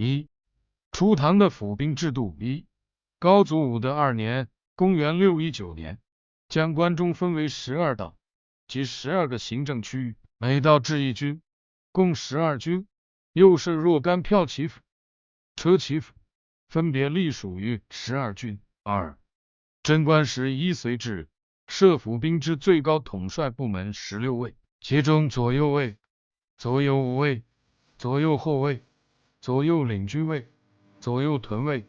一、初唐的府兵制度。一、高祖武德2年，公元619年，将关中分为12道，即12个行政区域，每道置一军，共12军，又设若干骠骑府、车骑府，分别隶属于12郡。二、贞观11岁制，设府兵之最高统帅部门16位，其中左右卫、左右武卫、左右后卫、左右领军卫、左右屯卫、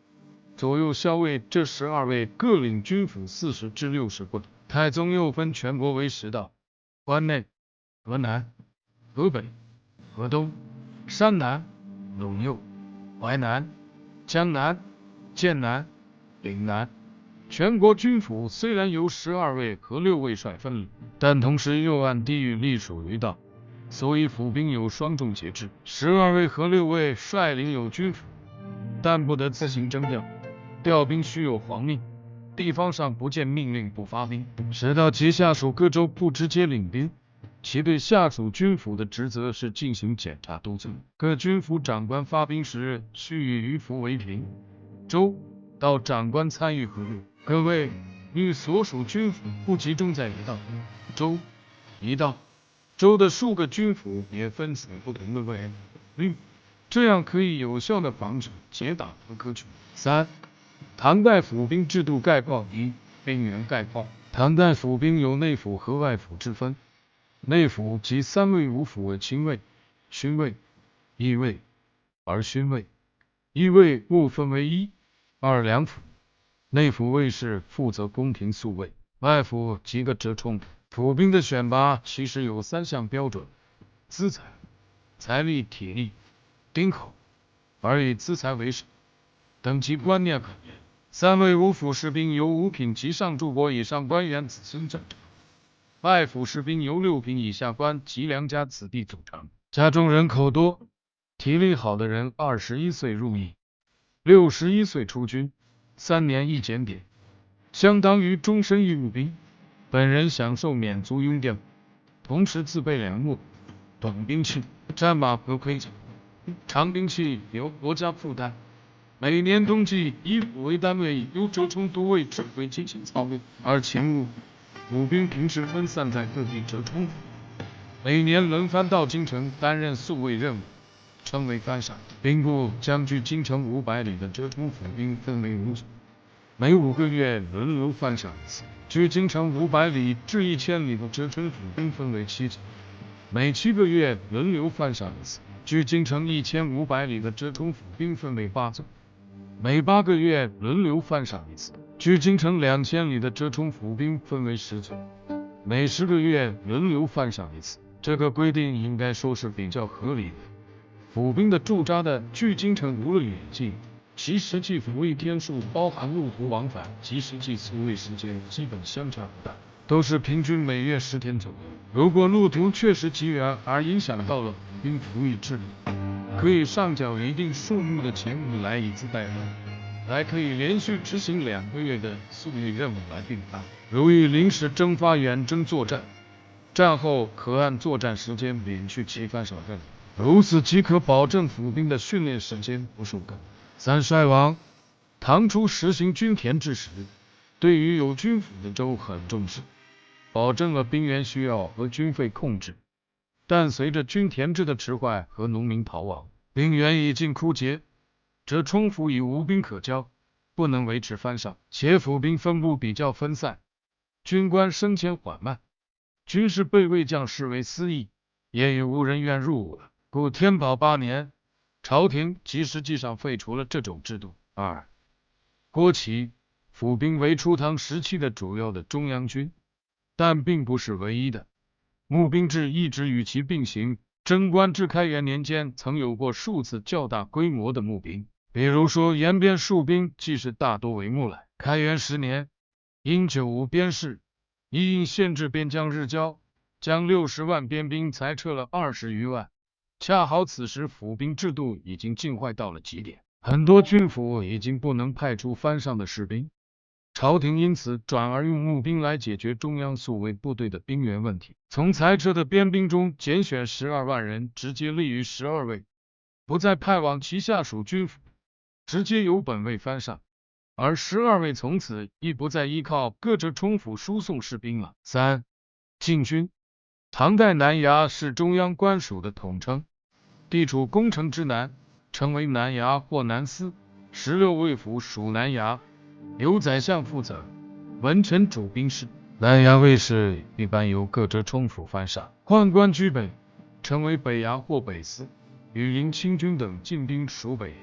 左右校尉这12位各领军府40至60quân。太宗又分全国为10道：关内、河南、河北、河东、山南、陇右、淮南、江南、剑南、岭南。全国军府虽然由12位和6位帅分，但同时又按地域隶属于道，所以府兵有双重节制。12位和6位率领有军府，但不得自行征调，调兵须有皇命，地方上不见命令不发兵，直到其下属各州不直接领兵。其对下属军府的职责是进行检查督促。各军府长官发兵时，须以余府为凭，州、道长官参与合作。各卫与所属军府不集中在一道、州、一道、州的数个军府也分属不同的卫律，这样可以有效的防止结党和割据。三、唐代府兵制度概况。一、兵员概况。唐代府兵有内府和外府之分。内府即3位武府为亲卫、勋卫、义卫，而勋卫、义卫务分为1、2两府。内府卫士负责宫廷宿卫，外府即个折冲。府兵的选拔其实有3项标准：资财、财力、体力、丁口，而以资财为首。等级观念可言：3位武府士兵由5品及上柱国以上官员子孙组成，外府士兵由6品以下官及良家子弟组成。家中人口多、体力好的人21岁入役，61岁出军，3年一检点，相当于终身义务兵。本人享受免租用电，同时自备粮秣、短兵器、战马和盔甲。长兵器由国家负担。每年冬季以府为单位，由折冲都尉指挥进行操练，而勤务府兵平时分散在各地折冲，每年轮番到京城担任宿卫任务，称为番赏。兵部将距京城500里的折冲府兵分为5组，每5个月轮流番赏一次。距京城500里至1000里的折冲府兵分为7组，每7个月轮流番赏一次。距京城1500里的折冲府兵分为8组，每8个月轮流番赏一次。距京城2000里的折冲府兵分为10组，每10个月轮流番赏一次。这个规定应该说是比较合理的。府兵的驻扎的距京城无论远近，其实际服役天数包含路途往返及实际宿卫时间基本相差不大，都是平均每月10天左右。如果路途确实极远而影响到了府兵服役质量，可以上缴一定数目的钱物来以资代换，还可以连续执行2个月的宿卫任务来并发。如遇临时征发远征作战，战后可按作战时间免去其番赏任务，如此即可保证府兵的训练时间不受干扰。三、帅王。唐初实行均田制时，对于有军府的州很重视，保证了兵员需要和军费控制。但随着均田制的迟坏和农民逃亡，兵源已经枯竭，折冲府已无兵可交，不能维持番赏，且府兵分布比较分散，军官升迁缓慢，军士被卫将视为私役，也已无人愿入伍了。故天宝8年，朝廷即实际上废除了这种制度。二、国旗。府兵为初唐时期的主要的中央军，但并不是唯一的。募兵制一直与其并行。贞观至开元年间曾有过数次较大规模的募兵，比如说延边戍兵即是大多为募来。开元10年，因久无边事，一应限制边疆日交，将60万边兵裁撤了20余万。恰好此时府兵制度已经尽坏到了极点，很多军府已经不能派出番上的士兵，朝廷因此转而用募兵来解决中央宿卫部队的兵源问题。从裁撤的边兵中拣选12万人，直接立于12位，不再派往其下属军府，直接由本位藩上，而12位从此亦不再依靠各浙冲府输送士兵了。3. 禁军。唐代南衙是中央官署的统称，地处宫城之南，称为南衙或南司。16卫府属南衙，由宰相负责，文臣主兵事。南衙卫士一般由各浙冲府藩上，宦官居北，称为北衙或北司。羽林清军等进兵属北，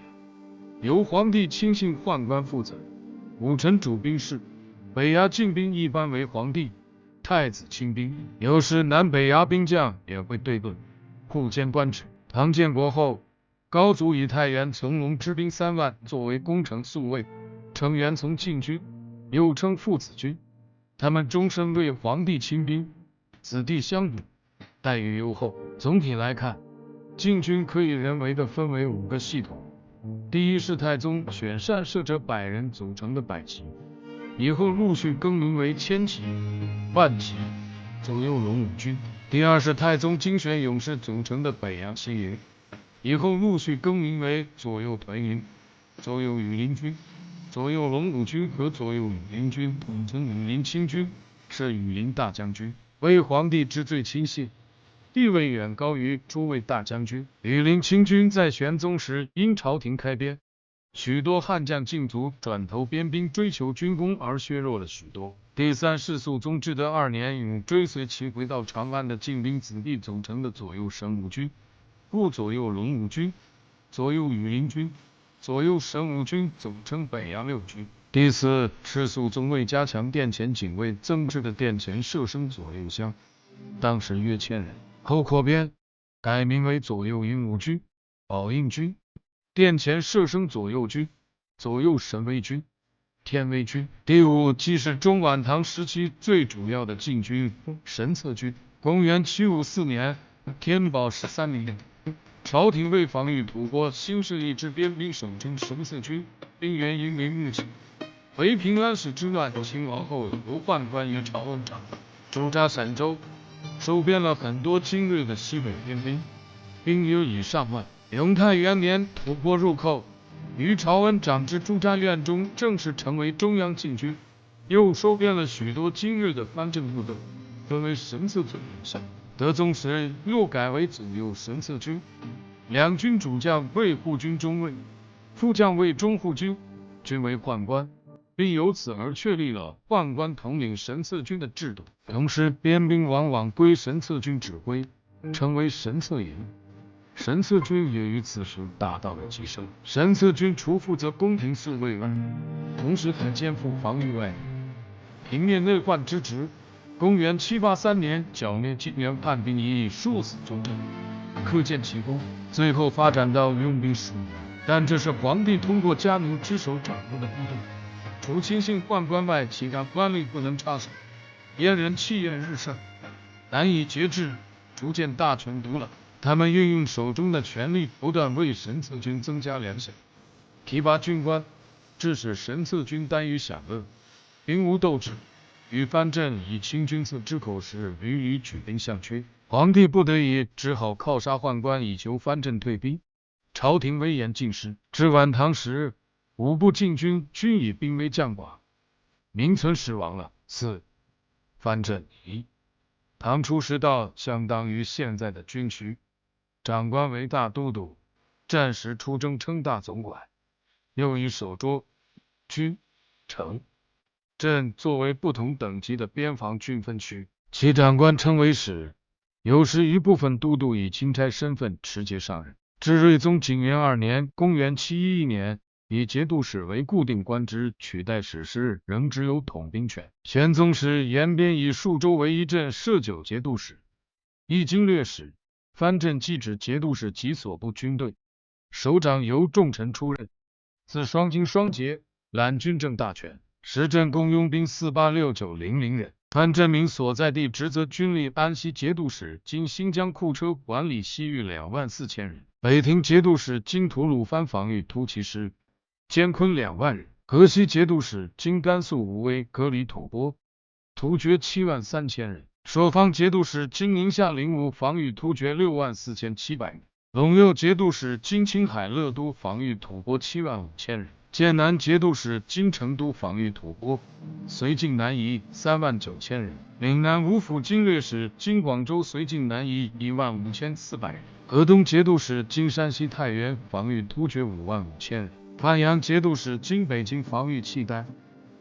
由皇帝亲信宦官负责，武臣主兵事。北衙进兵一般为皇帝、太子亲兵，有时南北衙兵将也会对盾，互兼官职。唐建国后，高祖以太原从龙之兵3万作为攻城宿卫，称元从禁军，又称父子军。他们终身为皇帝亲兵，子弟相与，待遇优厚。总体来看，禁军可以人为地分为5个系统。第一是太宗选善射者100人组成的百骑，以后陆续更名为千骑、万骑、左右龙武军。第二是太宗精选勇士组成的北洋骑营，以后陆续更名为左右屯营、左右羽林军、左右龙武军和左右羽林军，统称羽林清军，是羽林大将军，为皇帝之最亲信，地位远高于诸位大将军。羽林清军在玄宗时因朝廷开边，许多悍将禁足转投边兵，追求军功而削弱了许多。第三是肃宗至德2年与追随其回到长安的禁兵子弟组成的左右神武军，故左右龙武军、左右羽林军、左右神武军总称北洋六军。第四是肃宗为加强殿前警卫增制的殿前射生左右乡，当时约1000人，后扩编，改名为左右鹦鹉军、宝应军、殿前射生左右军、左右神威军、天威军。第五既是中晚唐时期最主要的禁军，神策军。公元754年，天宝13年，朝廷为防御吐蕃兴设一支边兵守军神策军，兵员因为目击为平安史之乱亲王后由宦官于朝恩长驻扎陕州，收编了很多精锐的西北边兵，兵有以上万。永泰元年，吐蕃入寇，于朝恩长之驻扎院中正式成为中央禁军，又收编了许多精锐的藩镇部队，分为神策左右。德宗时又改为左右神策军，两军主将为护军中尉，副将为中护军，均为宦官，并由此而确立了宦官统领神策军的制度。同时边兵往往归神策军指挥，称为神策营。神策军也于此时达到了极盛。神策军除负责宫廷侍卫外，同时还肩负防御外平灭内患之职。公元783年，剿灭金元叛兵以数死中臣，可见其功。最后发展到用兵15年，但这是皇帝通过家奴之手掌握的部队，除亲信宦官外，其他官吏不能插手，燕人气焰日盛，难以节制，逐渐大权独揽。他们运用手中的权力，不断为神策军增加粮饷，提拔军官，致使神策军耽于享乐，兵无斗志，与藩镇以清君侧之口时屡屡举兵相缺。皇帝不得已只好靠杀宦官以求藩镇退兵，朝廷威严尽失。至晚唐时，5部禁军均以兵微将寡，名存实亡了。4. 藩镇1. 唐初时道相当于现在的军区，长官为大都督，战时出征称大总管，又以守捉、军、城、镇作为不同等级的边防军分区，其长官称为使。有时一部分都督以钦差身份持节上任。至睿宗景元2年，公元711年，以节度使为固定官职，取代史师，仍只有统兵权。玄宗时，延边以数州为一镇，设9节度使，一经略使。藩镇既指节度使及所部军队，首长由重臣出任，自双京双节，揽军政大权。时镇共拥兵48690人。藩镇民所在地职责军力，安西节度使经新疆库车管理西域24000人，北庭节度使经吐鲁番防御突骑师监昆2万人，河西节度使经甘肃武威隔离吐蕃突厥73000人，朔方节度使经宁夏灵武防御突厥64700人，陇右节度使今青海乐都防御吐蕃75000人，剑南节度使今成都防御吐蕃，绥靖南夷39000人，岭南五府经略使今广州绥靖南夷15400人，河东节度使今山西太原防御突厥55000人，范阳节度使今北京防御契丹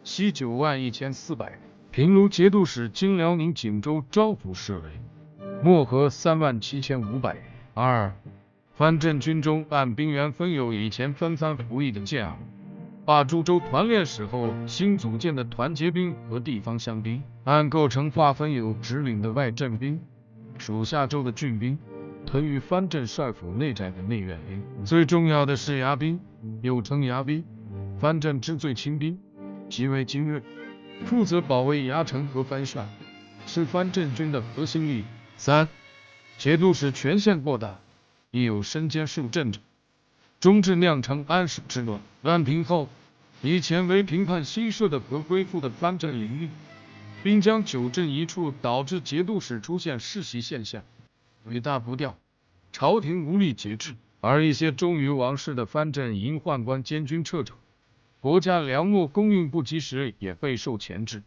西91400人，平卢节度使今辽宁锦州招抚侍卫漠河37500人。2. 藩镇军中按兵员分有以前分藩服役的健儿、霸诸州团练使后新组建的团结兵和地方乡兵，按构成划分有直领的外镇兵、属下州的郡兵、屯于藩镇帅府内宅的内院兵。最重要的是牙兵，又称牙兵，藩镇之最轻兵，即为精锐，负责保卫牙城和藩帅，是藩镇军的核心力。3. 节度使权限过大，亦有身兼数镇者。中至酿成安史之乱，乱平后，以前为平叛新设的和恢复的藩镇领域，并将9镇移处，导致节度使出现世袭现象，尾大不掉，朝廷无力节制，而一些忠于王室的藩镇因宦官监军掣肘，国家粮秣供应不及时，也备受钳制。